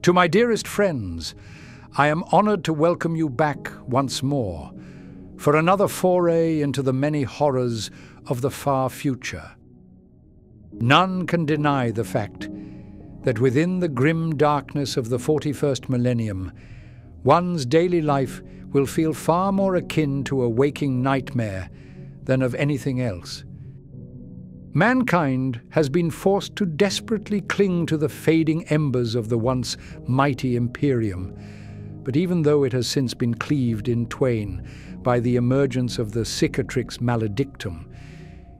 To my dearest friends, I am honored to welcome you back once more for another foray into the many horrors of the far future. None can deny the fact that within the grim darkness of the 41st millennium, one's daily life will feel far more akin to a waking nightmare than of anything else. Mankind has been forced to desperately cling to the fading embers of the once mighty Imperium, but even though it has since been cleaved in twain by the emergence of the Cicatrix Maledictum,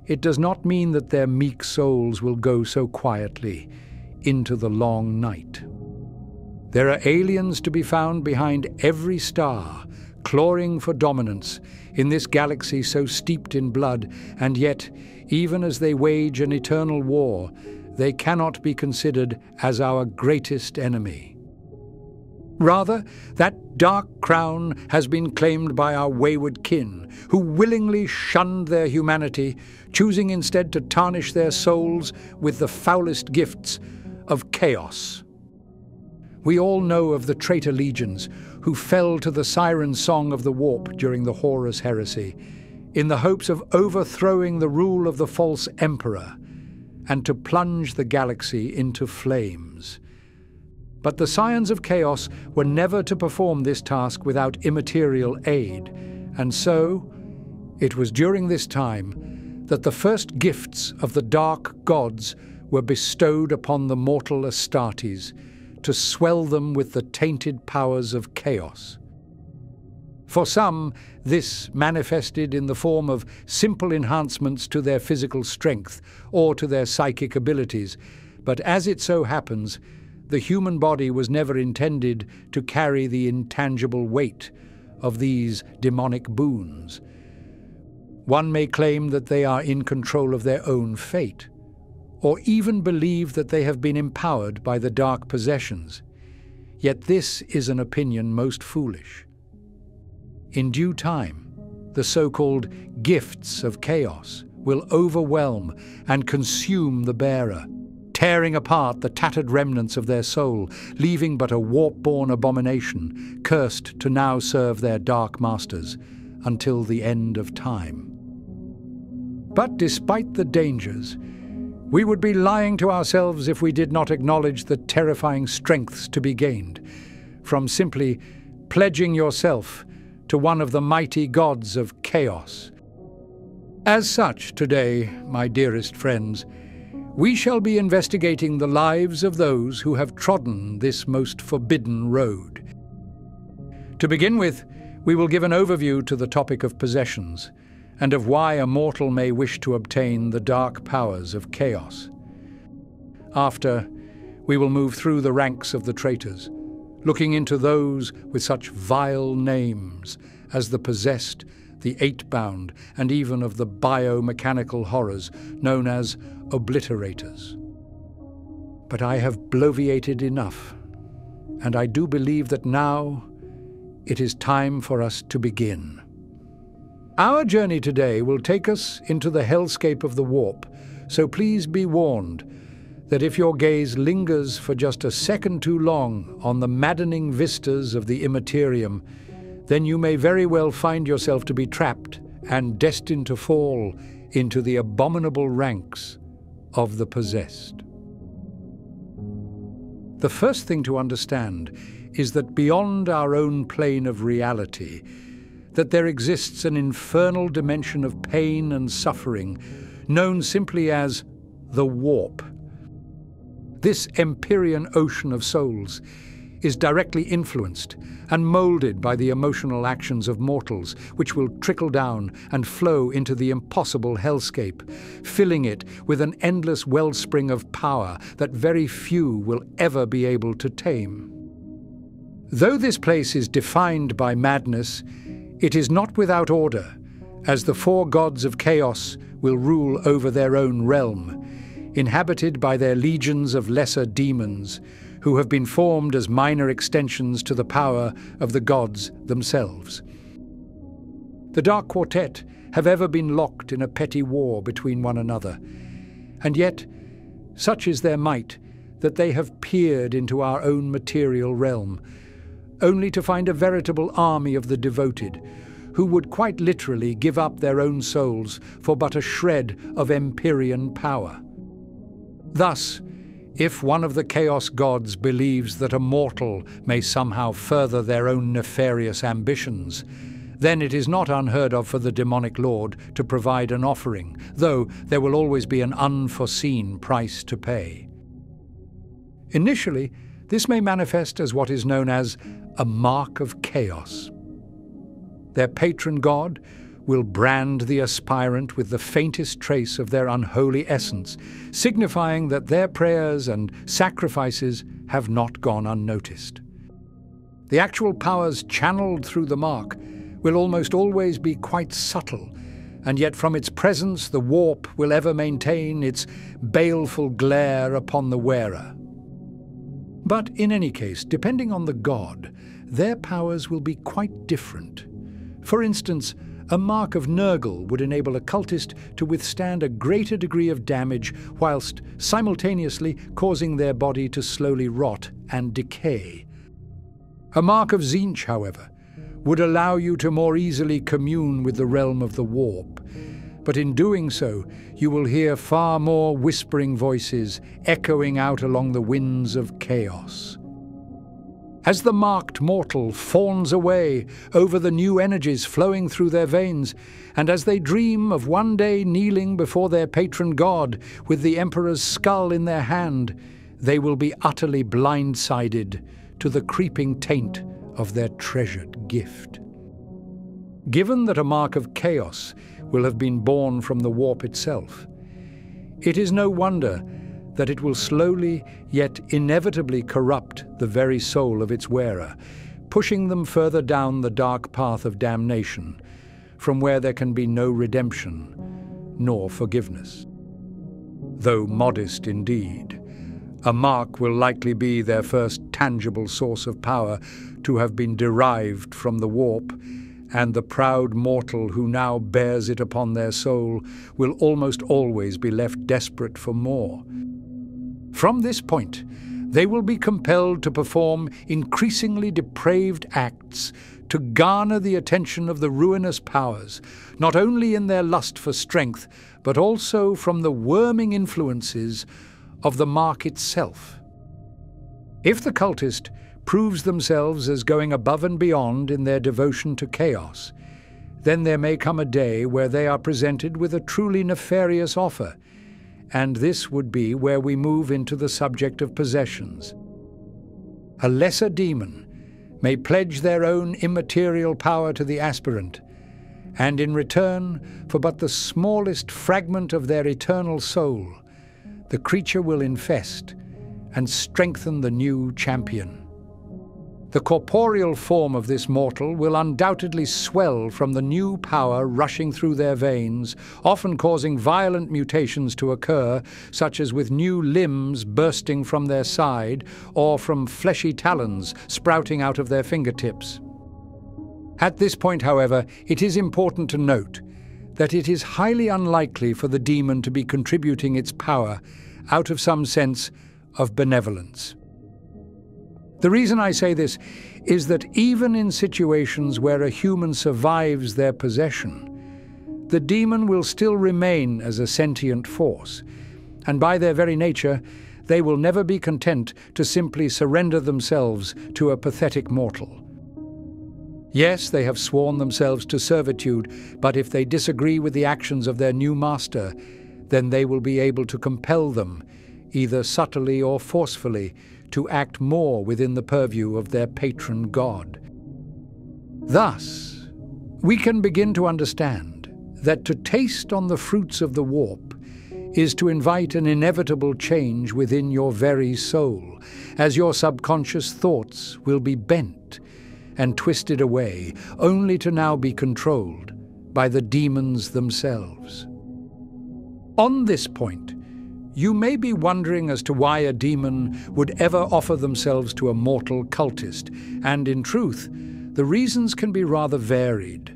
it does not mean that their meek souls will go so quietly into the long night. There are aliens to be found behind every star, clawing for dominance in this galaxy so steeped in blood, and yet, even as they wage an eternal war, they cannot be considered as our greatest enemy. Rather, that dark crown has been claimed by our wayward kin, who willingly shunned their humanity, choosing instead to tarnish their souls with the foulest gifts of chaos. We all know of the traitor legions who fell to the siren song of the warp during the Horus heresy, in the hopes of overthrowing the rule of the false emperor and to plunge the galaxy into flames. But the Scions of Chaos were never to perform this task without immaterial aid, and so it was during this time that the first gifts of the dark gods were bestowed upon the mortal Astartes to swell them with the tainted powers of chaos. For some, this manifested in the form of simple enhancements to their physical strength or to their psychic abilities, but as it so happens, the human body was never intended to carry the intangible weight of these demonic boons. One may claim that they are in control of their own fate, or even believe that they have been empowered by the dark possessions. Yet this is an opinion most foolish. In due time, the so-called gifts of chaos will overwhelm and consume the bearer, tearing apart the tattered remnants of their soul, leaving but a warp-born abomination, cursed to now serve their dark masters until the end of time. But despite the dangers, we would be lying to ourselves if we did not acknowledge the terrifying strengths to be gained from simply pledging yourself to one of the mighty gods of chaos. As such, today, my dearest friends, we shall be investigating the lives of those who have trodden this most forbidden road. To begin with, we will give an overview to the topic of possessions, and of why a mortal may wish to obtain the dark powers of chaos. After, we will move through the ranks of the traitors, looking into those with such vile names as the possessed, the Eightbound, and even of the biomechanical horrors known as Obliterators. But I have bloviated enough, and I do believe that now it is time for us to begin. Our journey today will take us into the hellscape of the warp, so please be warned that if your gaze lingers for just a second too long on the maddening vistas of the immaterium, then you may very well find yourself to be trapped and destined to fall into the abominable ranks of the possessed. The first thing to understand is that beyond our own plane of reality, that there exists an infernal dimension of pain and suffering known simply as the warp. This Empyrean ocean of souls is directly influenced and molded by the emotional actions of mortals, which will trickle down and flow into the impossible hellscape, filling it with an endless wellspring of power that very few will ever be able to tame. Though this place is defined by madness, it is not without order, as the four gods of chaos will rule over their own realm, inhabited by their legions of lesser demons, who have been formed as minor extensions to the power of the gods themselves. The Dark Quartet have ever been locked in a petty war between one another, and yet, such is their might, that they have peered into our own material realm, only to find a veritable army of the devoted, who would quite literally give up their own souls for but a shred of Empyrean power. Thus, if one of the Chaos gods believes that a mortal may somehow further their own nefarious ambitions, then it is not unheard of for the demonic lord to provide an offering, though there will always be an unforeseen price to pay. Initially, this may manifest as what is known as a mark of chaos. Their patron god will brand the aspirant with the faintest trace of their unholy essence, signifying that their prayers and sacrifices have not gone unnoticed. The actual powers channeled through the mark will almost always be quite subtle, and yet from its presence the warp will ever maintain its baleful glare upon the wearer. But in any case, depending on the god, their powers will be quite different. For instance, a mark of Nurgle would enable a cultist to withstand a greater degree of damage whilst simultaneously causing their body to slowly rot and decay. A mark of Tzeentch, however, would allow you to more easily commune with the realm of the warp, but in doing so, you will hear far more whispering voices echoing out along the winds of chaos. As the marked mortal fawns away over the new energies flowing through their veins, and as they dream of one day kneeling before their patron god with the Emperor's skull in their hand, they will be utterly blindsided to the creeping taint of their treasured gift. Given that a mark of chaos will have been born from the warp itself, it is no wonder that it will slowly yet inevitably corrupt the very soul of its wearer, pushing them further down the dark path of damnation, from where there can be no redemption nor forgiveness. Though modest indeed, a mark will likely be their first tangible source of power to have been derived from the warp, and the proud mortal who now bears it upon their soul will almost always be left desperate for more. From this point, they will be compelled to perform increasingly depraved acts to garner the attention of the ruinous powers, not only in their lust for strength, but also from the worming influences of the mark itself. If the cultist proves themselves as going above and beyond in their devotion to chaos, then there may come a day where they are presented with a truly nefarious offer, and this would be where we move into the subject of possessions. A lesser demon may pledge their own immaterial power to the aspirant, and in return for but the smallest fragment of their eternal soul, the creature will infest and strengthen the new champion. The corporeal form of this mortal will undoubtedly swell from the new power rushing through their veins, often causing violent mutations to occur, such as with new limbs bursting from their side or from fleshy talons sprouting out of their fingertips. At this point, however, it is important to note that it is highly unlikely for the demon to be contributing its power out of some sense of benevolence. The reason I say this is that even in situations where a human survives their possession, the demon will still remain as a sentient force, and by their very nature, they will never be content to simply surrender themselves to a pathetic mortal. Yes, they have sworn themselves to servitude, but if they disagree with the actions of their new master, then they will be able to compel them, either subtly or forcefully, to act more within the purview of their patron god. Thus, we can begin to understand that to taste on the fruits of the warp is to invite an inevitable change within your very soul, as your subconscious thoughts will be bent and twisted away, only to now be controlled by the demons themselves. On this point, you may be wondering as to why a demon would ever offer themselves to a mortal cultist, and in truth, the reasons can be rather varied.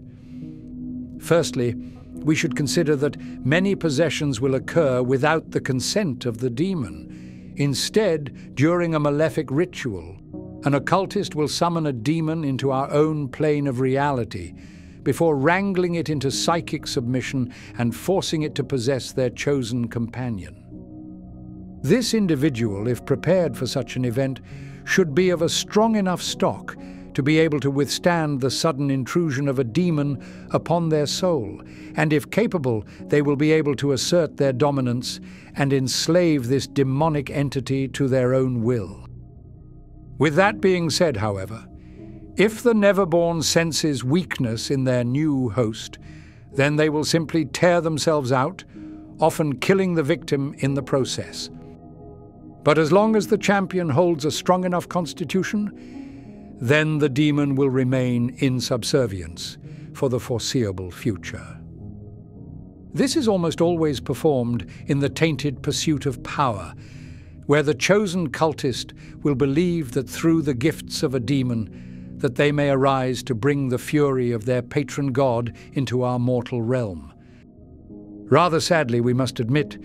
Firstly, we should consider that many possessions will occur without the consent of the demon, Instead, during a malefic ritual, an occultist will summon a demon into our own plane of reality before wrangling it into psychic submission and forcing it to possess their chosen companion. This individual, if prepared for such an event, should be of a strong enough stock to be able to withstand the sudden intrusion of a demon upon their soul, and if capable, they will be able to assert their dominance and enslave this demonic entity to their own will. With that being said, however, if the Neverborn senses weakness in their new host, then they will simply tear themselves out, often killing the victim in the process. But as long as the champion holds a strong enough constitution, then the demon will remain in subservience for the foreseeable future. This is almost always performed in the tainted pursuit of power, where the chosen cultist will believe that through the gifts of a demon that they may arise to bring the fury of their patron god into our mortal realm. Rather sadly, we must admit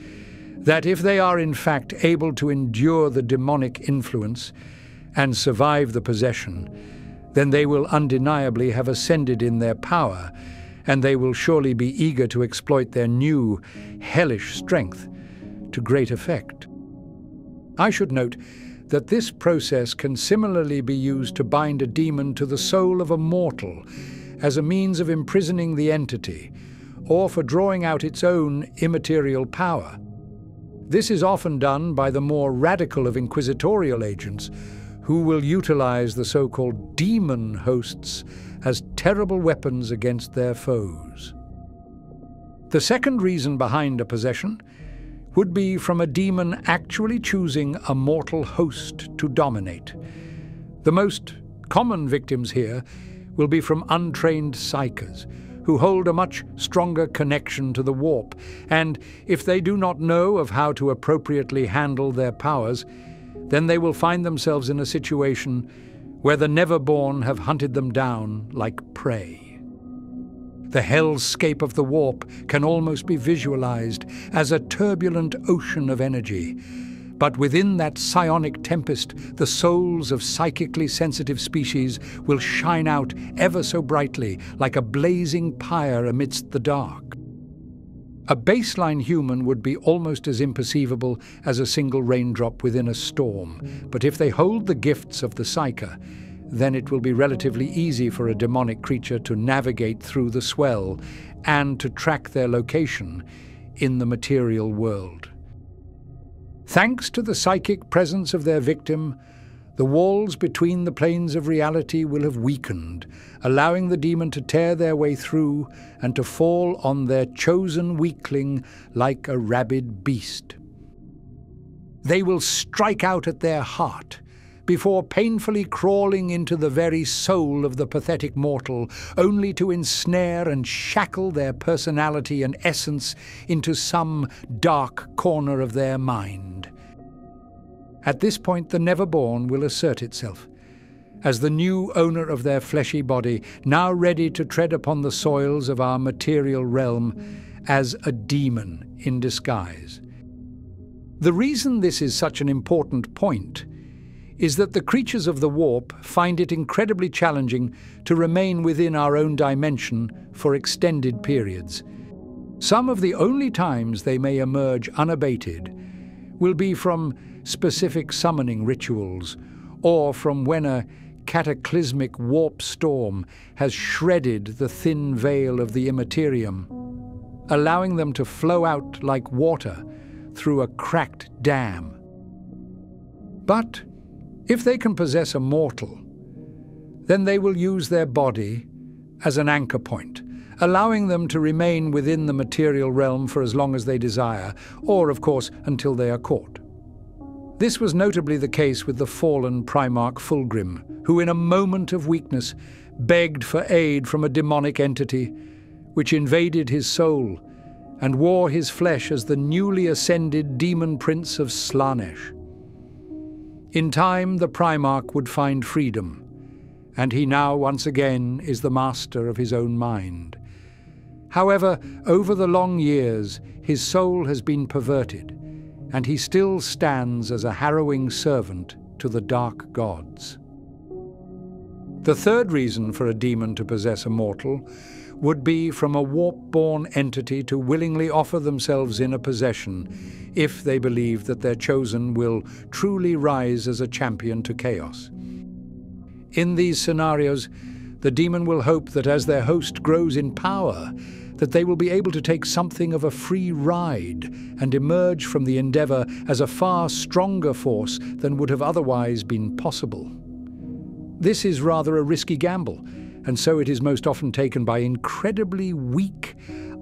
that if they are in fact able to endure the demonic influence and survive the possession, then they will undeniably have ascended in their power, and they will surely be eager to exploit their new, hellish strength to great effect. I should note that this process can similarly be used to bind a demon to the soul of a mortal as a means of imprisoning the entity, or for drawing out its own immaterial power. This is often done by the more radical of inquisitorial agents, who will utilize the so-called demon hosts as terrible weapons against their foes. The second reason behind a possession would be from a demon actually choosing a mortal host to dominate. The most common victims here will be from untrained psykers, who hold a much stronger connection to the warp, and if they do not know of how to appropriately handle their powers, then they will find themselves in a situation where the Neverborn have hunted them down like prey. The hellscape of the warp can almost be visualized as a turbulent ocean of energy, but within that psionic tempest, the souls of psychically sensitive species will shine out ever so brightly, like a blazing pyre amidst the dark. A baseline human would be almost as imperceivable as a single raindrop within a storm, but if they hold the gifts of the psyker, then it will be relatively easy for a demonic creature to navigate through the swell and to track their location in the material world. Thanks to the psychic presence of their victim, the walls between the planes of reality will have weakened, allowing the demon to tear their way through and to fall on their chosen weakling like a rabid beast. They will strike out at their heart, before painfully crawling into the very soul of the pathetic mortal, only to ensnare and shackle their personality and essence into some dark corner of their mind. At this point, the Neverborn will assert itself as the new owner of their fleshy body, now ready to tread upon the soils of our material realm as a demon in disguise. The reason this is such an important point is that the creatures of the warp find it incredibly challenging to remain within our own dimension for extended periods. Some of the only times they may emerge unabated will be from specific summoning rituals, or from when a cataclysmic warp storm has shredded the thin veil of the immaterium, allowing them to flow out like water through a cracked dam. But if they can possess a mortal, then they will use their body as an anchor point, allowing them to remain within the material realm for as long as they desire, or, of course, until they are caught. This was notably the case with the fallen Primarch Fulgrim, who in a moment of weakness begged for aid from a demonic entity, which invaded his soul and wore his flesh as the newly ascended demon prince of Slaanesh. In time, the Primarch would find freedom, and he now once again is the master of his own mind. However, over the long years, his soul has been perverted, and he still stands as a harrowing servant to the dark gods. The third reason for a demon to possess a mortal would be from a warp-born entity to willingly offer themselves in a possession if they believe that their chosen will truly rise as a champion to chaos. In these scenarios, the demon will hope that as their host grows in power, that they will be able to take something of a free ride and emerge from the endeavor as a far stronger force than would have otherwise been possible. This is rather a risky gamble, and so it is most often taken by incredibly weak,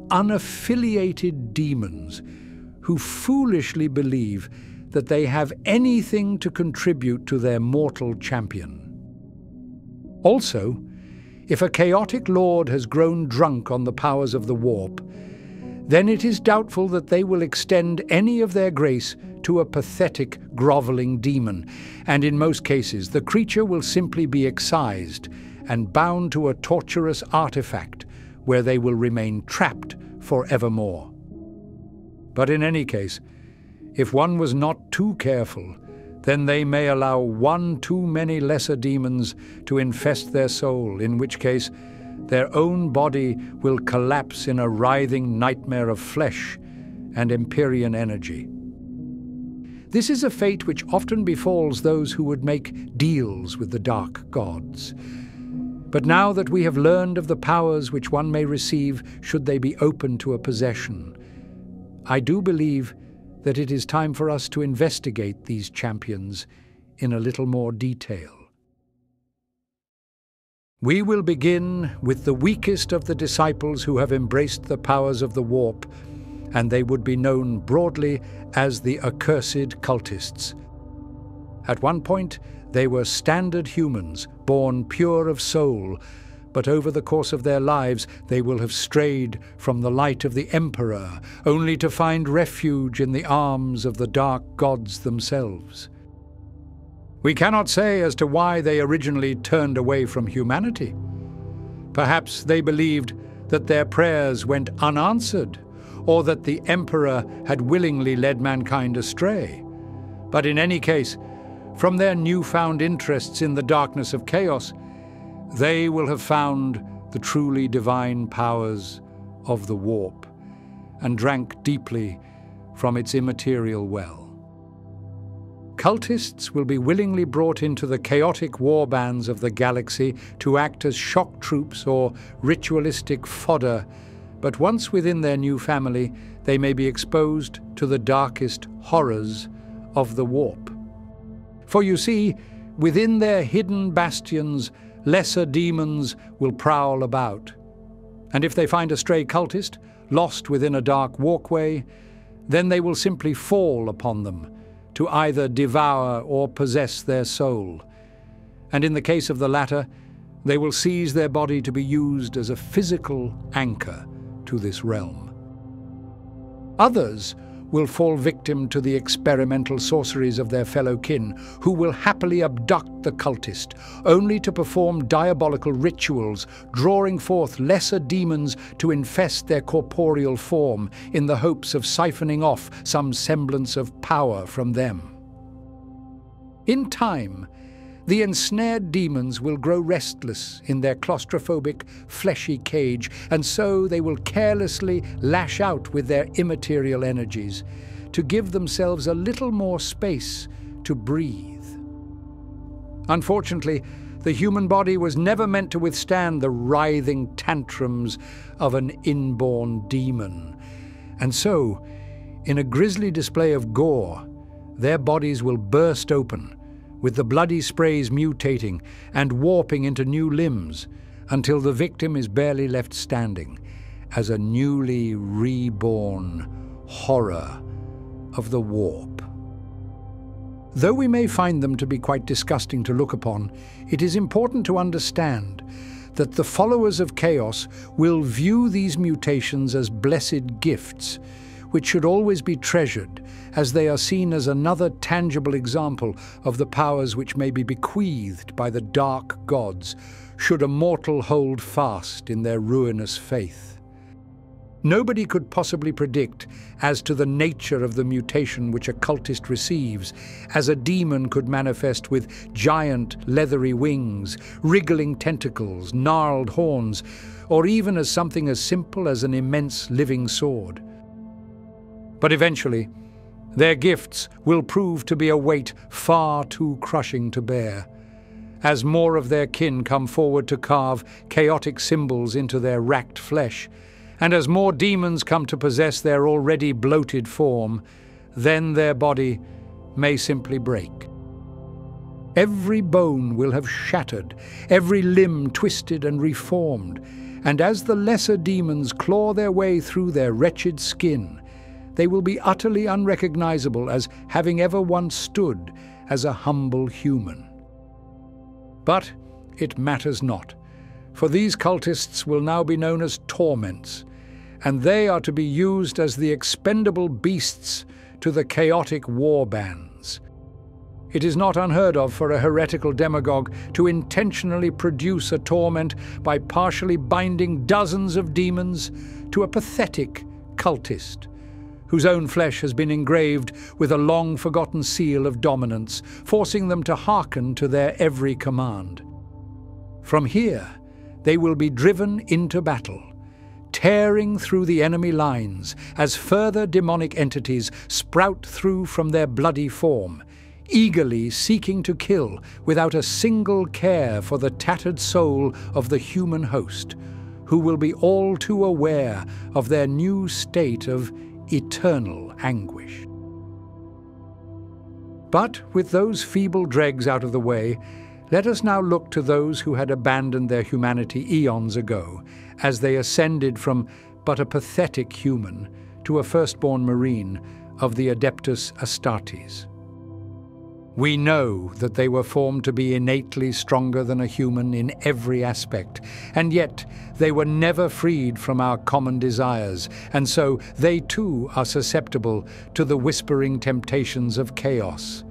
unaffiliated demons who foolishly believe that they have anything to contribute to their mortal champion. Also, if a chaotic lord has grown drunk on the powers of the warp, then it is doubtful that they will extend any of their grace to a pathetic, groveling demon, and in most cases the creature will simply be excised and bound to a torturous artifact where they will remain trapped forevermore. But in any case, if one was not too careful, then they may allow one too many lesser demons to infest their soul, in which case their own body will collapse in a writhing nightmare of flesh and Empyrean energy. This is a fate which often befalls those who would make deals with the dark gods. But now that we have learned of the powers which one may receive should they be open to a possession, I do believe that it is time for us to investigate these champions in a little more detail. We will begin with the weakest of the disciples who have embraced the powers of the warp, and they would be known broadly as the Accursed Cultists. At one point, they were standard humans, born pure of soul, but over the course of their lives they will have strayed from the light of the Emperor, only to find refuge in the arms of the dark gods themselves. We cannot say as to why they originally turned away from humanity. Perhaps they believed that their prayers went unanswered, or that the Emperor had willingly led mankind astray. But in any case, from their newfound interests in the darkness of chaos, they will have found the truly divine powers of the warp and drank deeply from its immaterial well. Cultists will be willingly brought into the chaotic warbands of the galaxy to act as shock troops or ritualistic fodder, but once within their new family, they may be exposed to the darkest horrors of the warp. For you see, within their hidden bastions, lesser demons will prowl about. And if they find a stray cultist, lost within a dark walkway, then they will simply fall upon them, to either devour or possess their soul. And in the case of the latter, they will seize their body to be used as a physical anchor to this realm. Others will fall victim to the experimental sorceries of their fellow kin, who will happily abduct the cultist, only to perform diabolical rituals, drawing forth lesser demons to infest their corporeal form in the hopes of siphoning off some semblance of power from them. In time, the ensnared demons will grow restless in their claustrophobic, fleshy cage, and so they will carelessly lash out with their immaterial energies to give themselves a little more space to breathe. Unfortunately, the human body was never meant to withstand the writhing tantrums of an inborn demon. And so, in a grisly display of gore, their bodies will burst open, with the bloody sprays mutating and warping into new limbs until the victim is barely left standing as a newly reborn horror of the warp. Though we may find them to be quite disgusting to look upon, it is important to understand that the followers of chaos will view these mutations as blessed gifts, which should always be treasured, as they are seen as another tangible example of the powers which may be bequeathed by the dark gods, should a mortal hold fast in their ruinous faith. Nobody could possibly predict as to the nature of the mutation which a cultist receives, as a demon could manifest with giant leathery wings, wriggling tentacles, gnarled horns, or even as something as simple as an immense living sword. But eventually, their gifts will prove to be a weight far too crushing to bear, as more of their kin come forward to carve chaotic symbols into their racked flesh, and as more demons come to possess their already bloated form, then their body may simply break. Every bone will have shattered, every limb twisted and reformed, and as the lesser demons claw their way through their wretched skin, they will be utterly unrecognizable as having ever once stood as a humble human. But it matters not, for these cultists will now be known as torments, and they are to be used as the expendable beasts to the chaotic war bands. It is not unheard of for a heretical demagogue to intentionally produce a torment by partially binding dozens of demons to a pathetic cultist, whose own flesh has been engraved with a long-forgotten seal of dominance, forcing them to hearken to their every command. From here, they will be driven into battle, tearing through the enemy lines as further demonic entities sprout through from their bloody form, eagerly seeking to kill without a single care for the tattered soul of the human host, who will be all too aware of their new state of eternal anguish. But with those feeble dregs out of the way, let us now look to those who had abandoned their humanity eons ago, as they ascended from but a pathetic human to a firstborn marine of the Adeptus Astartes. We know that they were formed to be innately stronger than a human in every aspect, and yet they were never freed from our common desires, and so they too are susceptible to the whispering temptations of chaos.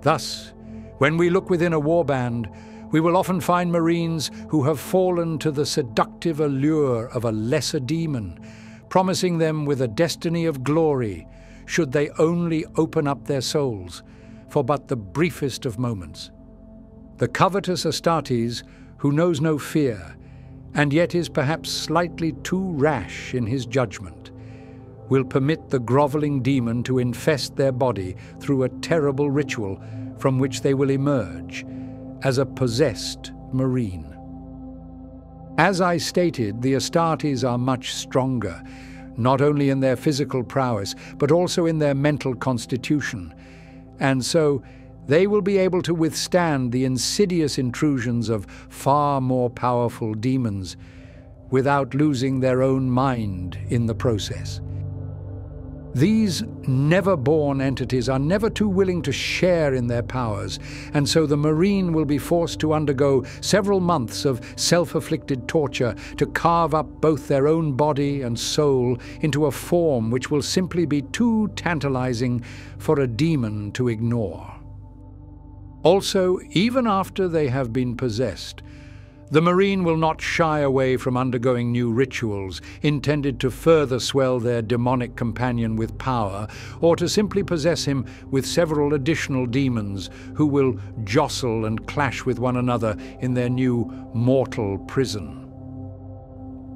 Thus, when we look within a warband, we will often find Marines who have fallen to the seductive allure of a lesser demon, promising them with a destiny of glory should they only open up their souls for but the briefest of moments. The covetous Astartes, who knows no fear, and yet is perhaps slightly too rash in his judgment, will permit the groveling demon to infest their body through a terrible ritual from which they will emerge as a possessed marine. As I stated, the Astartes are much stronger, not only in their physical prowess, but also in their mental constitution, and so they will be able to withstand the insidious intrusions of far more powerful demons without losing their own mind in the process. These never-born entities are never too willing to share in their powers, and so the Marine will be forced to undergo several months of self-afflicted torture to carve up both their own body and soul into a form which will simply be too tantalizing for a demon to ignore. Also, even after they have been possessed, the Marine will not shy away from undergoing new rituals intended to further swell their demonic companion with power, or to simply possess him with several additional demons who will jostle and clash with one another in their new mortal prison.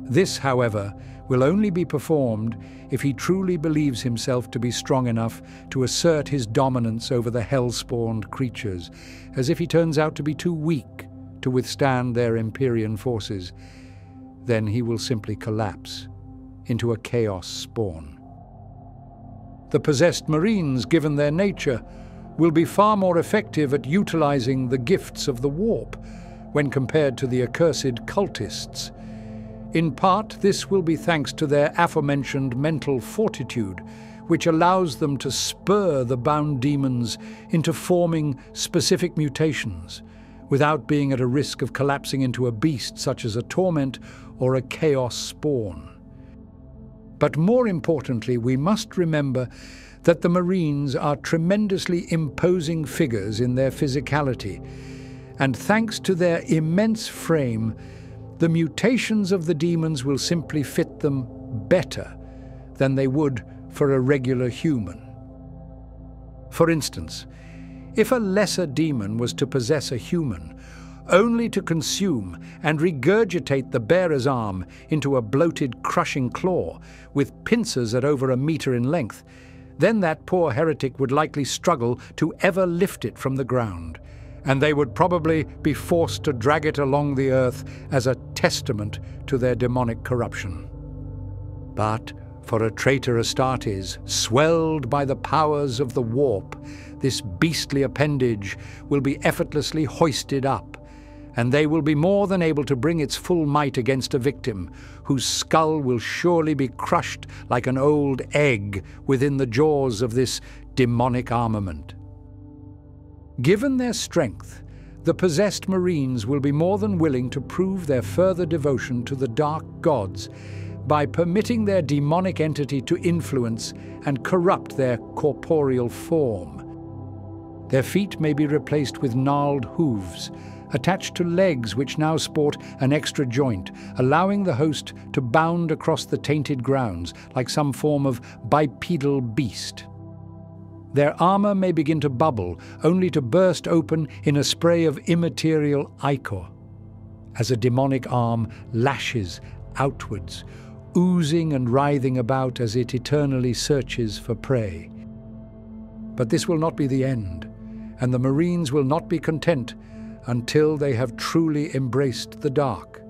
This, however, will only be performed if he truly believes himself to be strong enough to assert his dominance over the hell-spawned creatures, as if he turns out to be too weak to withstand their Empyrean forces, then he will simply collapse into a chaos spawn. The possessed Marines, given their nature, will be far more effective at utilizing the gifts of the warp when compared to the accursed cultists. In part, this will be thanks to their aforementioned mental fortitude, which allows them to spur the bound demons into forming specific mutations, without being at a risk of collapsing into a beast such as a torment or a chaos spawn. But more importantly, we must remember that the Marines are tremendously imposing figures in their physicality, and thanks to their immense frame, the mutations of the demons will simply fit them better than they would for a regular human. For instance, if a lesser demon was to possess a human, only to consume and regurgitate the bearer's arm into a bloated, crushing claw with pincers at over 1 meter in length, then that poor heretic would likely struggle to ever lift it from the ground, and they would probably be forced to drag it along the earth as a testament to their demonic corruption. But for a traitor Astartes, swelled by the powers of the warp, this beastly appendage will be effortlessly hoisted up, and they will be more than able to bring its full might against a victim, whose skull will surely be crushed like an old egg within the jaws of this demonic armament. Given their strength, the possessed Marines will be more than willing to prove their further devotion to the dark gods by permitting their demonic entity to influence and corrupt their corporeal form. Their feet may be replaced with gnarled hooves, attached to legs which now sport an extra joint, allowing the host to bound across the tainted grounds like some form of bipedal beast. Their armor may begin to bubble, only to burst open in a spray of immaterial ichor, as a demonic arm lashes outwards, oozing and writhing about as it eternally searches for prey. But this will not be the end, and the Marines will not be content until they have truly embraced the dark.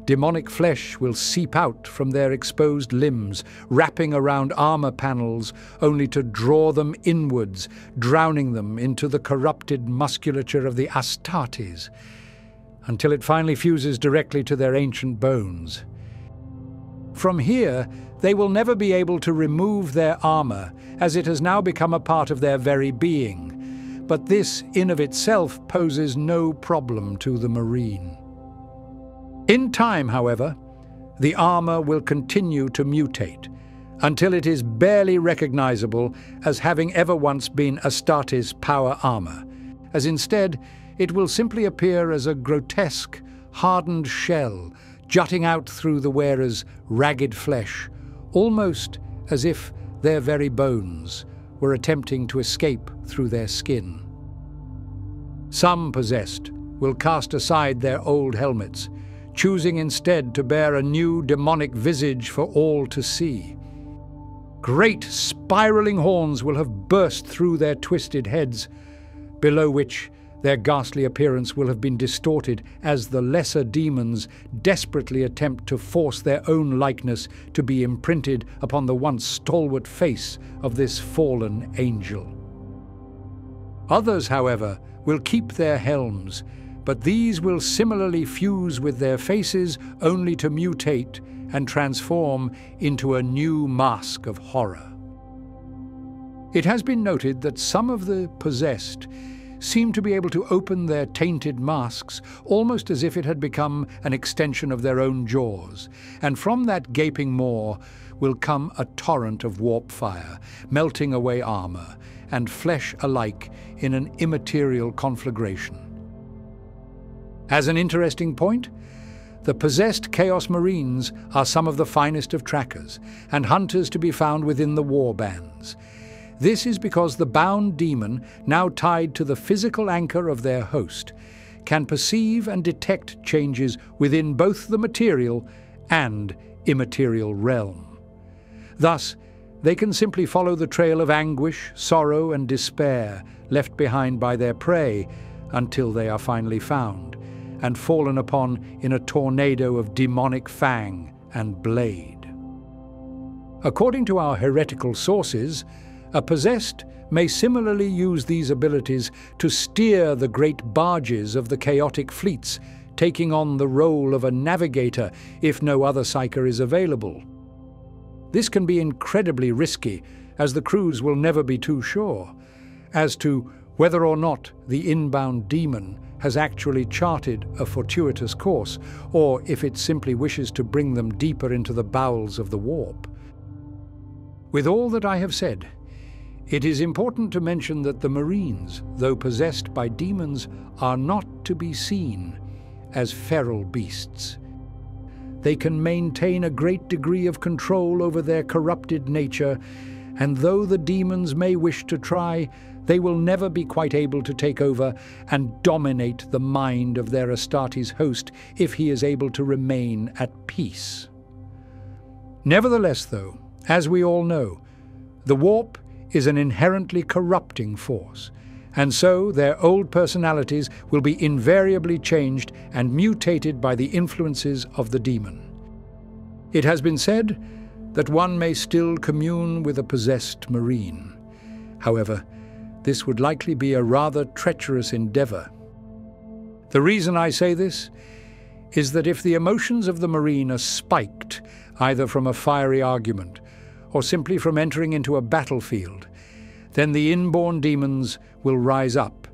Demonic flesh will seep out from their exposed limbs, wrapping around armor panels, only to draw them inwards, drowning them into the corrupted musculature of the Astartes, until it finally fuses directly to their ancient bones. From here, they will never be able to remove their armor, as it has now become a part of their very being. But this, in of itself, poses no problem to the Marine. In time, however, the armor will continue to mutate, until it is barely recognizable as having ever once been Astartes' power armor, as instead it will simply appear as a grotesque, hardened shell jutting out through the wearer's ragged flesh, almost as if their very bones were attempting to escape through their skin. Some possessed will cast aside their old helmets, choosing instead to bear a new demonic visage for all to see. Great spiraling horns will have burst through their twisted heads, below which their ghastly appearance will have been distorted as the lesser demons desperately attempt to force their own likeness to be imprinted upon the once stalwart face of this fallen angel. Others, however, will keep their helms, but these will similarly fuse with their faces only to mutate and transform into a new mask of horror. It has been noted that some of the possessed seem to be able to open their tainted masks almost as if it had become an extension of their own jaws, and from that gaping maw will come a torrent of warp fire, melting away armor and flesh alike in an immaterial conflagration. As an interesting point, the possessed Chaos Marines are some of the finest of trackers and hunters to be found within the war bands. This is because the bound demon, now tied to the physical anchor of their host, can perceive and detect changes within both the material and immaterial realm. Thus, they can simply follow the trail of anguish, sorrow, and despair left behind by their prey until they are finally found and fallen upon in a tornado of demonic fang and blade. According to our heretical sources, a possessed may similarly use these abilities to steer the great barges of the chaotic fleets, taking on the role of a navigator if no other psyker is available. This can be incredibly risky, as the crews will never be too sure as to whether or not the inbound demon has actually charted a fortuitous course, or if it simply wishes to bring them deeper into the bowels of the warp. With all that I have said, it is important to mention that the Marines, though possessed by demons, are not to be seen as feral beasts. they can maintain a great degree of control over their corrupted nature, and though the demons may wish to try, they will never be quite able to take over and dominate the mind of their Astartes host if he is able to remain at peace. Nevertheless, though, as we all know, the warp is an inherently corrupting force, and so their old personalities will be invariably changed and mutated by the influences of the demon. It has been said that one may still commune with a possessed marine. However, this would likely be a rather treacherous endeavor. The reason I say this is that if the emotions of the marine are spiked, either from a fiery argument or simply from entering into a battlefield, then the inborn demons will rise up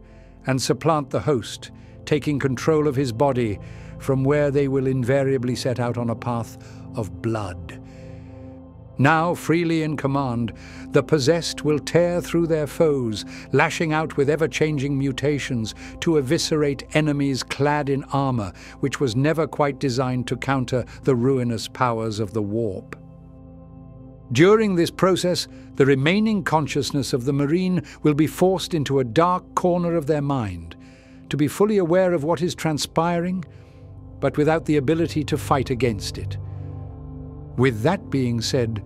and supplant the host, taking control of his body, from where they will invariably set out on a path of blood. Now freely in command, the possessed will tear through their foes, lashing out with ever-changing mutations to eviscerate enemies clad in armor, which was never quite designed to counter the ruinous powers of the warp. During this process, the remaining consciousness of the marine will be forced into a dark corner of their mind, to be fully aware of what is transpiring, but without the ability to fight against it. With that being said,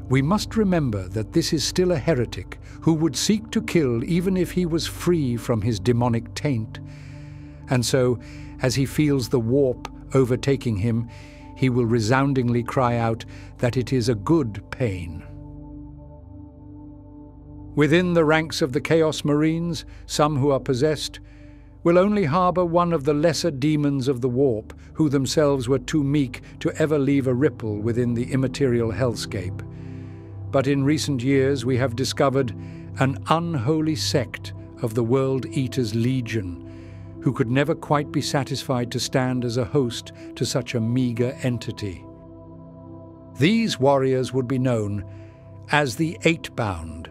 we must remember that this is still a heretic who would seek to kill even if he was free from his demonic taint. And so, as he feels the warp overtaking him, he will resoundingly cry out that it is a good pain. Within the ranks of the Chaos Marines, some who are possessed will only harbour one of the lesser demons of the warp, who themselves were too meek to ever leave a ripple within the immaterial hellscape. But in recent years we have discovered an unholy sect of the World Eaters' Legion, who could never quite be satisfied to stand as a host to such a meagre entity. These warriors would be known as the Eightbound,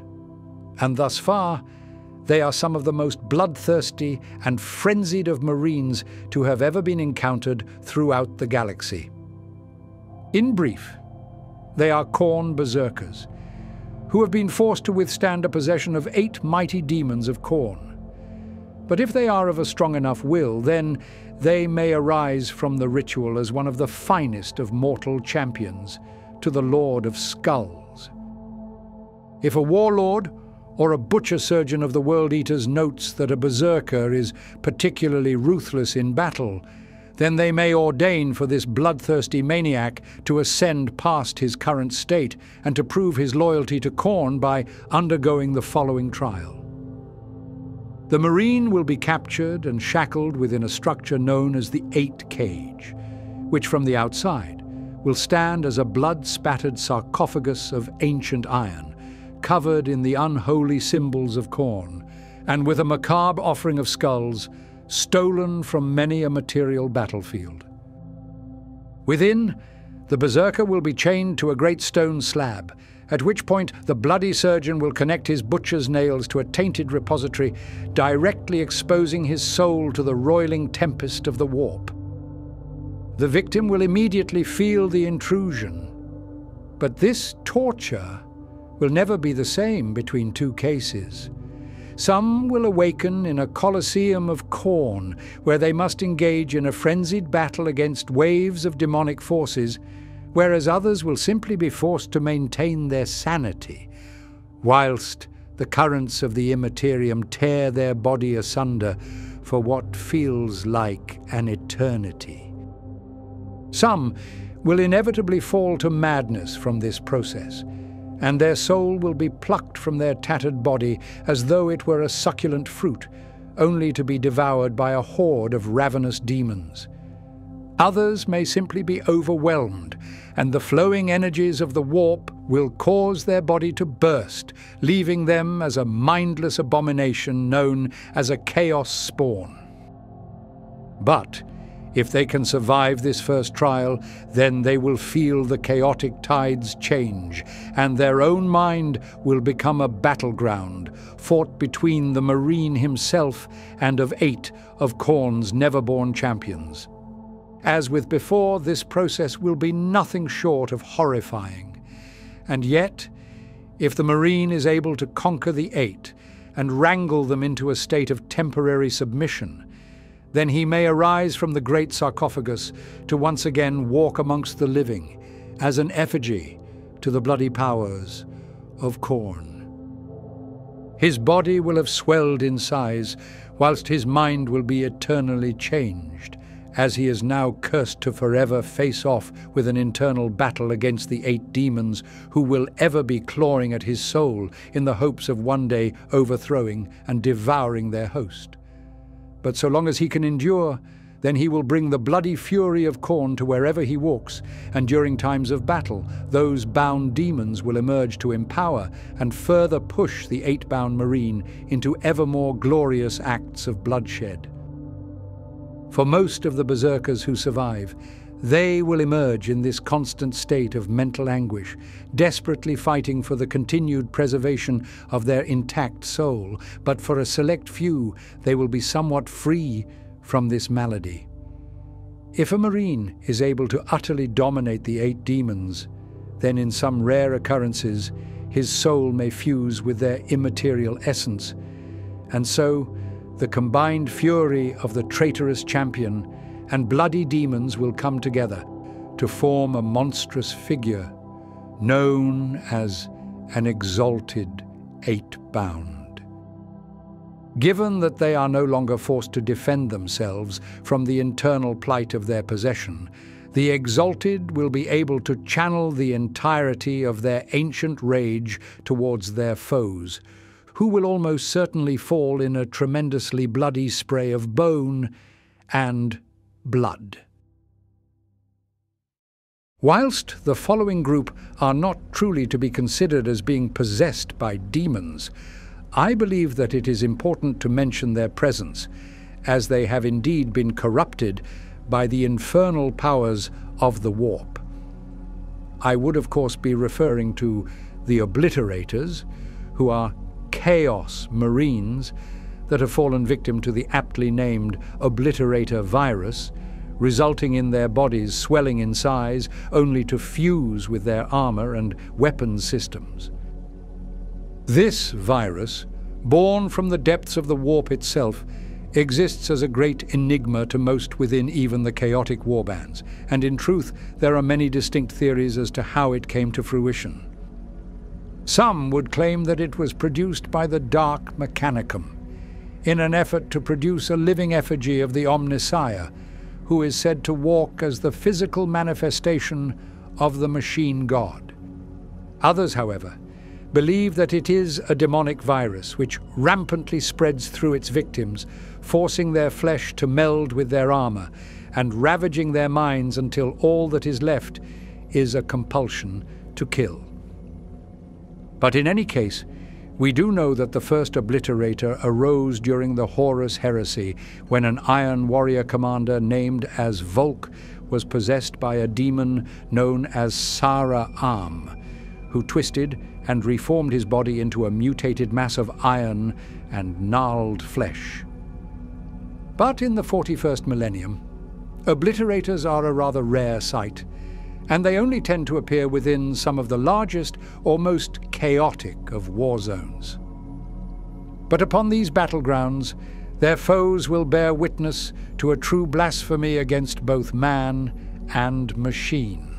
and thus far they are some of the most bloodthirsty and frenzied of Marines to have ever been encountered throughout the galaxy. In brief, they are Khorne berserkers, who have been forced to withstand a possession of 8 mighty demons of Khorne. But if they are of a strong enough will, then they may arise from the ritual as one of the finest of mortal champions to the Lord of Skulls. If a warlord or a butcher surgeon of the World Eaters notes that a berserker is particularly ruthless in battle, then they may ordain for this bloodthirsty maniac to ascend past his current state and to prove his loyalty to Khorne by undergoing the following trial. The Marine will be captured and shackled within a structure known as the 8 Cage, which from the outside will stand as a blood-spattered sarcophagus of ancient iron, covered in the unholy symbols of Khorne, and with a macabre offering of skulls stolen from many a material battlefield. Within, the berserker will be chained to a great stone slab, at which point the bloody surgeon will connect his butcher's nails to a tainted repository, directly exposing his soul to the roiling tempest of the warp. The victim will immediately feel the intrusion, but this torture will never be the same between 2 cases. Some will awaken in a Colosseum of Khorne, where they must engage in a frenzied battle against waves of demonic forces, whereas others will simply be forced to maintain their sanity, whilst the currents of the immaterium tear their body asunder for what feels like an eternity. Some will inevitably fall to madness from this process, and their soul will be plucked from their tattered body as though it were a succulent fruit, only to be devoured by a horde of ravenous demons. Others may simply be overwhelmed, and the flowing energies of the warp will cause their body to burst, leaving them as a mindless abomination known as a chaos spawn. But if they can survive this first trial, then they will feel the chaotic tides change, and their own mind will become a battleground, fought between the Marine himself and of 8 of Khorne's never-born champions. As with before, this process will be nothing short of horrifying. And yet, if the Marine is able to conquer the Eight and wrangle them into a state of temporary submission, then he may arise from the great sarcophagus to once again walk amongst the living as an effigy to the bloody powers of Khorne. His body will have swelled in size, whilst his mind will be eternally changed, as he is now cursed to forever face off with an internal battle against the 8 demons who will ever be clawing at his soul in the hopes of one day overthrowing and devouring their host. But so long as he can endure, then he will bring the bloody fury of Khorne to wherever he walks, and during times of battle, those bound demons will emerge to empower and further push the 8-bound Marine into ever more glorious acts of bloodshed. For most of the berserkers who survive, they will emerge in this constant state of mental anguish, desperately fighting for the continued preservation of their intact soul, but for a select few, they will be somewhat free from this malady. If a Marine is able to utterly dominate the 8 demons, then in some rare occurrences, his soul may fuse with their immaterial essence, and so the combined fury of the traitorous champion and bloody demons will come together to form a monstrous figure known as an exalted 8-bound. Given that they are no longer forced to defend themselves from the internal plight of their possession, the exalted will be able to channel the entirety of their ancient rage towards their foes, who will almost certainly fall in a tremendously bloody spray of bone and blood. Whilst the following group are not truly to be considered as being possessed by demons, I believe that it is important to mention their presence, as they have indeed been corrupted by the infernal powers of the warp. I would of course be referring to the Obliterators, who are Chaos Marines that have fallen victim to the aptly named Obliterator virus, resulting in their bodies swelling in size only to fuse with their armor and weapons systems. This virus, born from the depths of the warp itself, exists as a great enigma to most within even the chaotic warbands, and in truth there are many distinct theories as to how it came to fruition. Some would claim that it was produced by the Dark Mechanicum, in an effort to produce a living effigy of the Omnissiah, who is said to walk as the physical manifestation of the machine god. Others, however, believe that it is a demonic virus which rampantly spreads through its victims, forcing their flesh to meld with their armor and ravaging their minds until all that is left is a compulsion to kill. But in any case, we do know that the first Obliterator arose during the Horus Heresy, when an Iron Warrior commander named as Volk was possessed by a demon known as Sara Am, who twisted and reformed his body into a mutated mass of iron and gnarled flesh. But in the 41st millennium, Obliterators are a rather rare sight, and they only tend to appear within some of the largest or most chaotic of war zones. But upon these battlegrounds, their foes will bear witness to a true blasphemy against both man and machine.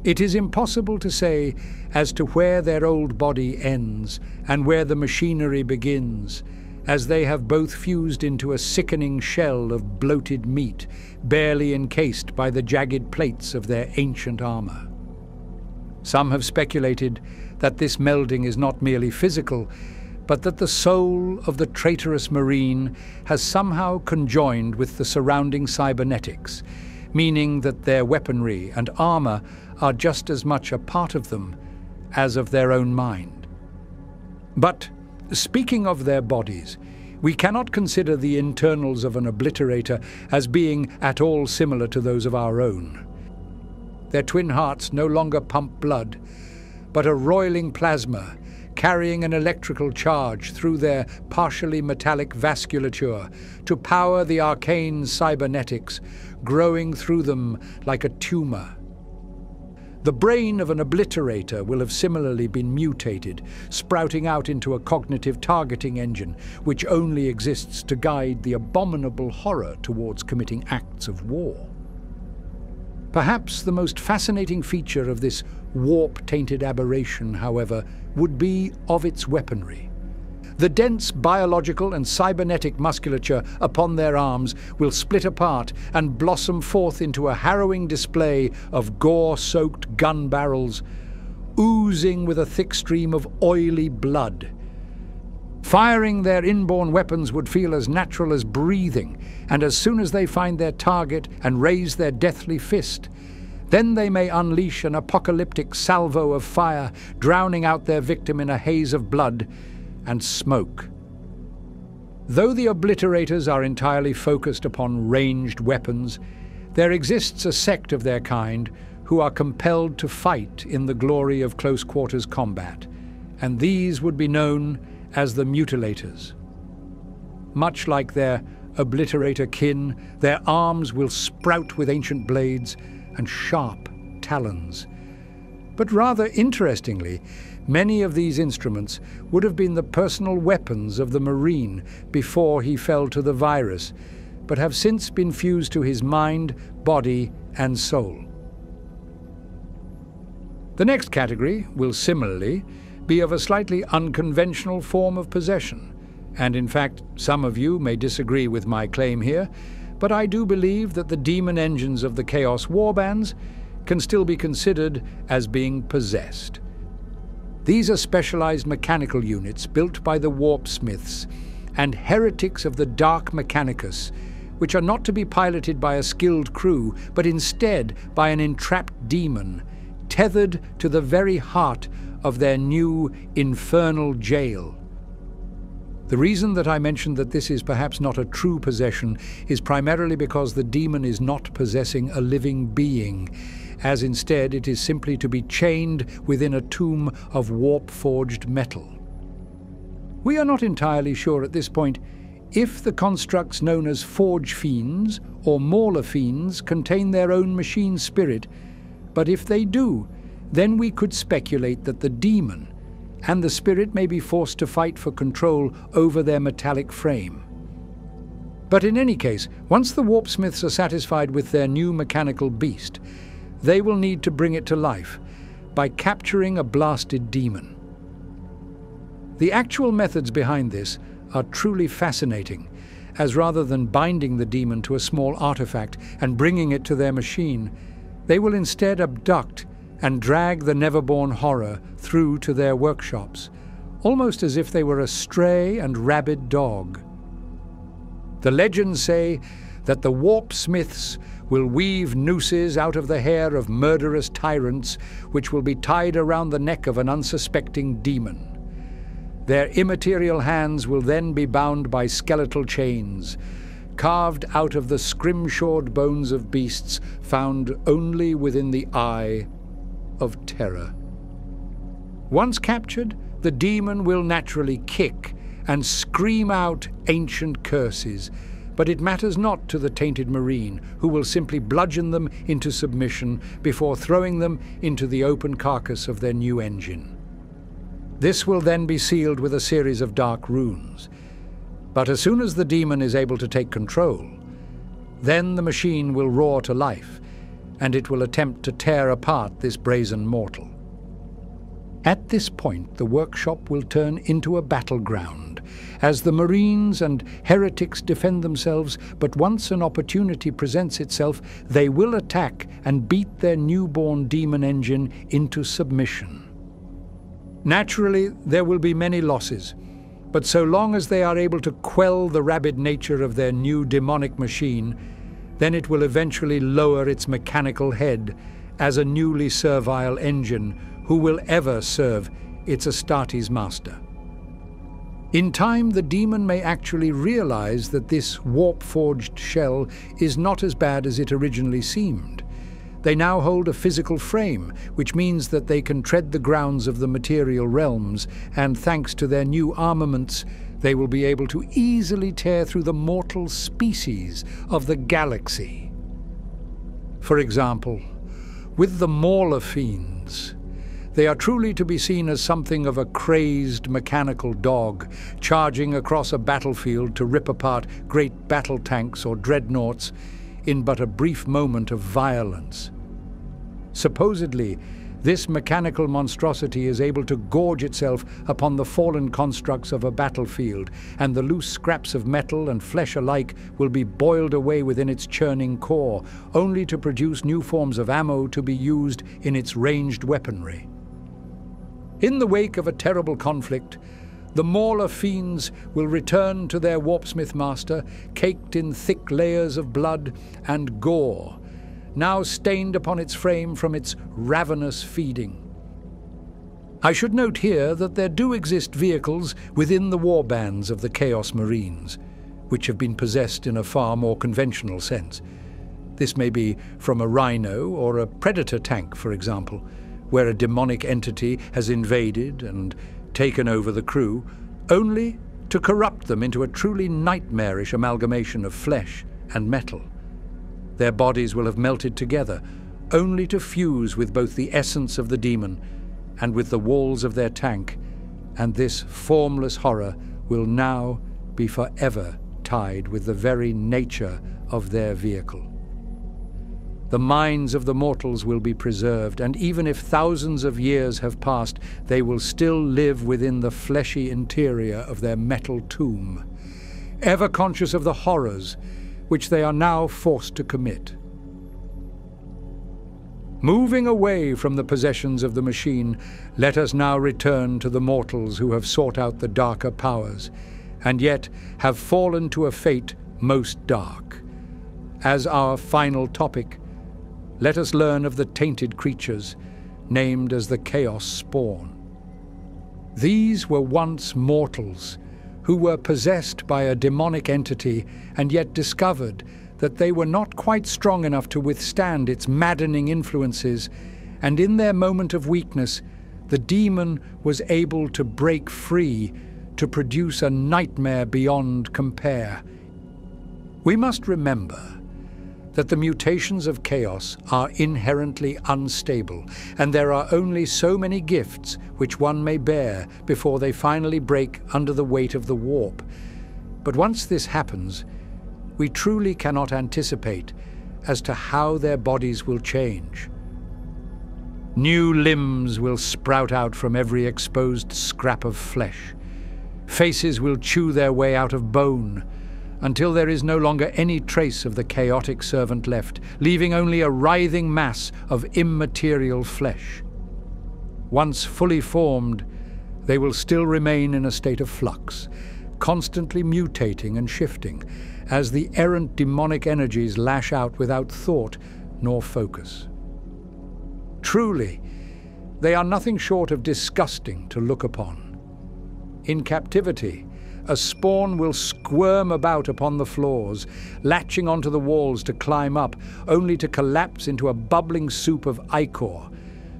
It is impossible to say as to where their old body ends and where the machinery begins, as they have both fused into a sickening shell of bloated meat, barely encased by the jagged plates of their ancient armor. Some have speculated that this melding is not merely physical, but that the soul of the traitorous Marine has somehow conjoined with the surrounding cybernetics, meaning that their weaponry and armor are just as much a part of them as of their own mind. But speaking of their bodies, we cannot consider the internals of an Obliterator as being at all similar to those of our own. Their twin hearts no longer pump blood, but a roiling plasma carrying an electrical charge through their partially metallic vasculature to power the arcane cybernetics, growing through them like a tumor. The brain of an Obliterator will have similarly been mutated, sprouting out into a cognitive targeting engine, which only exists to guide the abominable horror towards committing acts of war. Perhaps the most fascinating feature of this warp-tainted aberration, however, would be of its weaponry. The dense biological and cybernetic musculature upon their arms will split apart and blossom forth into a harrowing display of gore-soaked gun barrels, oozing with a thick stream of oily blood. Firing their inborn weapons would feel as natural as breathing, and as soon as they find their target and raise their deathly fist, then they may unleash an apocalyptic salvo of fire, drowning out their victim in a haze of blood and smoke. Though the Obliterators are entirely focused upon ranged weapons, there exists a sect of their kind who are compelled to fight in the glory of close-quarters combat, and these would be known as the Mutilators. Much like their Obliterator kin, their arms will sprout with ancient blades and sharp talons. But rather interestingly, many of these instruments would have been the personal weapons of the Marine before he fell to the virus, but have since been fused to his mind, body, and soul. The next category will similarly be of a slightly unconventional form of possession, and in fact, some of you may disagree with my claim here, but I do believe that the demon engines of the Chaos Warbands can still be considered as being possessed. These are specialized mechanical units built by the warpsmiths and heretics of the Dark Mechanicus, which are not to be piloted by a skilled crew, but instead by an entrapped demon, tethered to the very heart of their new infernal jail. The reason that I mentioned that this is perhaps not a true possession is primarily because the demon is not possessing a living being, as instead it is simply to be chained within a tomb of warp-forged metal. We are not entirely sure at this point if the constructs known as Forge Fiends or Mauler Fiends contain their own machine spirit, but if they do, then we could speculate that the demon and the spirit may be forced to fight for control over their metallic frame. But in any case, once the warpsmiths are satisfied with their new mechanical beast, they will need to bring it to life by capturing a blasted demon. The actual methods behind this are truly fascinating, as rather than binding the demon to a small artifact and bringing it to their machine, they will instead abduct and drag the never-born horror through to their workshops, almost as if they were a stray and rabid dog. The legends say that the warpsmiths will weave nooses out of the hair of murderous tyrants, which will be tied around the neck of an unsuspecting demon. Their immaterial hands will then be bound by skeletal chains, carved out of the scrimshawed bones of beasts found only within the eye of terror. Once captured, the demon will naturally kick and scream out ancient curses, but it matters not to the tainted Marine, who will simply bludgeon them into submission before throwing them into the open carcass of their new engine. This will then be sealed with a series of dark runes. But as soon as the demon is able to take control, then the machine will roar to life, and it will attempt to tear apart this brazen mortal. At this point, the workshop will turn into a battleground, as the Marines and heretics defend themselves, but once an opportunity presents itself, they will attack and beat their newborn demon engine into submission. Naturally, there will be many losses, but so long as they are able to quell the rabid nature of their new demonic machine, then it will eventually lower its mechanical head as a newly servile engine who will ever serve its Astartes master. In time, the demon may actually realize that this warp-forged shell is not as bad as it originally seemed. They now hold a physical frame, which means that they can tread the grounds of the material realms, and thanks to their new armaments, they will be able to easily tear through the mortal species of the galaxy. For example, with the Mauler Fiends, they are truly to be seen as something of a crazed mechanical dog, charging across a battlefield to rip apart great battle tanks or dreadnoughts in but a brief moment of violence. Supposedly, this mechanical monstrosity is able to gorge itself upon the fallen constructs of a battlefield, and the loose scraps of metal and flesh alike will be boiled away within its churning core, only to produce new forms of ammo to be used in its ranged weaponry. In the wake of a terrible conflict, the Mauler Fiends will return to their warpsmith master, caked in thick layers of blood and gore, now stained upon its frame from its ravenous feeding. I should note here that there do exist vehicles within the warbands of the Chaos Marines, which have been possessed in a far more conventional sense. This may be from a Rhino or a Predator tank, for example, where a demonic entity has invaded and taken over the crew, only to corrupt them into a truly nightmarish amalgamation of flesh and metal. Their bodies will have melted together, only to fuse with both the essence of the demon and with the walls of their tank, and this formless horror will now be forever tied with the very nature of their vehicle. The minds of the mortals will be preserved, and even if thousands of years have passed, they will still live within the fleshy interior of their metal tomb, ever conscious of the horrors which they are now forced to commit. Moving away from the possessions of the machine, let us now return to the mortals who have sought out the darker powers, and yet have fallen to a fate most dark. As our final topic, let us learn of the tainted creatures, named as the Chaos Spawn. These were once mortals, who were possessed by a demonic entity and yet discovered that they were not quite strong enough to withstand its maddening influences, and in their moment of weakness, the demon was able to break free to produce a nightmare beyond compare. We must remember that the mutations of chaos are inherently unstable, and there are only so many gifts which one may bear before they finally break under the weight of the warp. But once this happens, we truly cannot anticipate as to how their bodies will change. New limbs will sprout out from every exposed scrap of flesh. Faces will chew their way out of bone, until there is no longer any trace of the chaotic servant left, leaving only a writhing mass of immaterial flesh. Once fully formed, they will still remain in a state of flux, constantly mutating and shifting, as the errant demonic energies lash out without thought nor focus. Truly, they are nothing short of disgusting to look upon. In captivity, a spawn will squirm about upon the floors, latching onto the walls to climb up, only to collapse into a bubbling soup of ichor,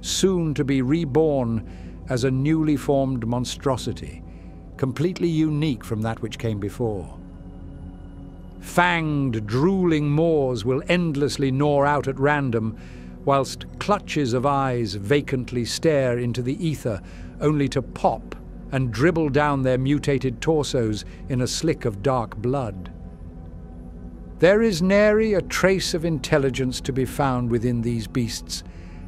soon to be reborn as a newly formed monstrosity, completely unique from that which came before. Fanged, drooling maws will endlessly gnaw out at random, whilst clutches of eyes vacantly stare into the ether, only to pop and dribble down their mutated torsos in a slick of dark blood. There is nary a trace of intelligence to be found within these beasts,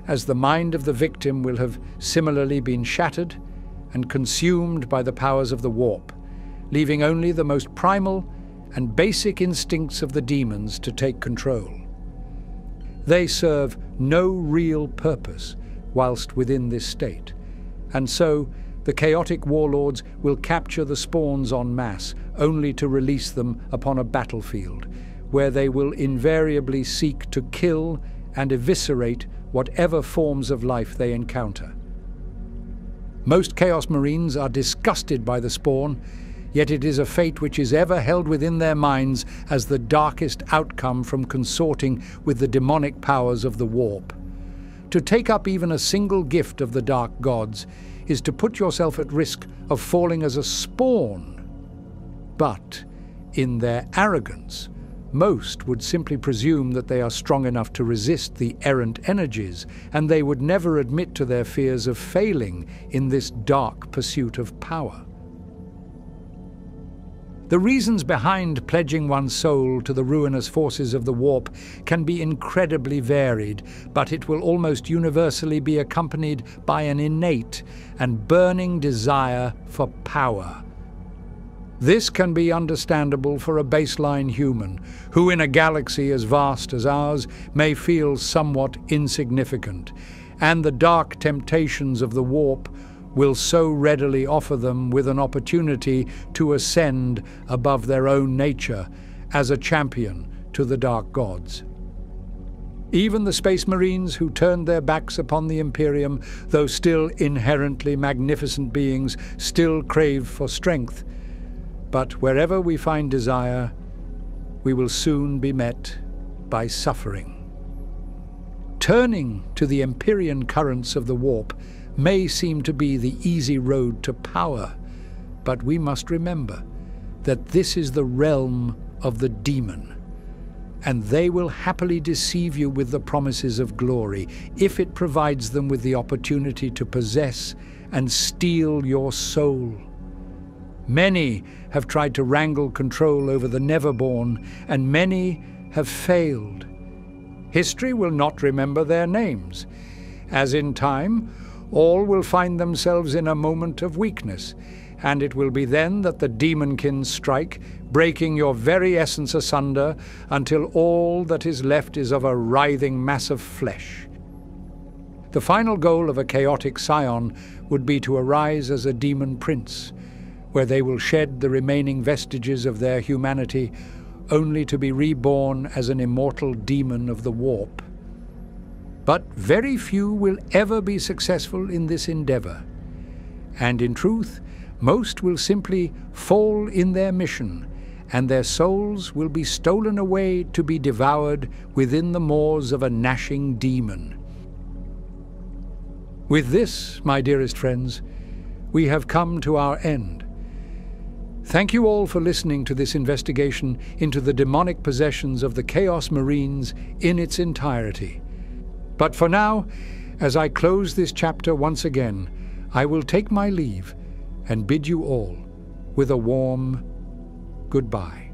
as the mind of the victim will have similarly been shattered and consumed by the powers of the warp, leaving only the most primal and basic instincts of the demons to take control. They serve no real purpose whilst within this state, and so the chaotic warlords will capture the spawns en masse, only to release them upon a battlefield, where they will invariably seek to kill and eviscerate whatever forms of life they encounter. Most Chaos Marines are disgusted by the spawn, yet it is a fate which is ever held within their minds as the darkest outcome from consorting with the demonic powers of the warp. To take up even a single gift of the dark gods is to put yourself at risk of falling as a spawn. But, in their arrogance, most would simply presume that they are strong enough to resist the errant energies, and they would never admit to their fears of failing in this dark pursuit of power. The reasons behind pledging one's soul to the ruinous forces of the warp can be incredibly varied, but it will almost universally be accompanied by an innate and burning desire for power. This can be understandable for a baseline human, who in a galaxy as vast as ours may feel somewhat insignificant, and the dark temptations of the warp will so readily offer them with an opportunity to ascend above their own nature as a champion to the dark gods. Even the Space Marines who turned their backs upon the Imperium, though still inherently magnificent beings, still crave for strength. But wherever we find desire, we will soon be met by suffering. Turning to the Empyrean currents of the warp may seem to be the easy road to power, but we must remember that this is the realm of the demon, and they will happily deceive you with the promises of glory if it provides them with the opportunity to possess and steal your soul. Many have tried to wrangle control over the Neverborn, and many have failed. History will not remember their names, as in time, all will find themselves in a moment of weakness, and it will be then that the demonkin strike, breaking your very essence asunder until all that is left is of a writhing mass of flesh. The final goal of a chaotic scion would be to arise as a demon prince, where they will shed the remaining vestiges of their humanity, only to be reborn as an immortal demon of the warp. But very few will ever be successful in this endeavor, and in truth, most will simply fall in their mission, and their souls will be stolen away to be devoured within the maws of a gnashing demon. With this, my dearest friends, we have come to our end. Thank you all for listening to this investigation into the demonic possessions of the Chaos Marines in its entirety. But for now, as I close this chapter once again, I will take my leave and bid you all with a warm goodbye.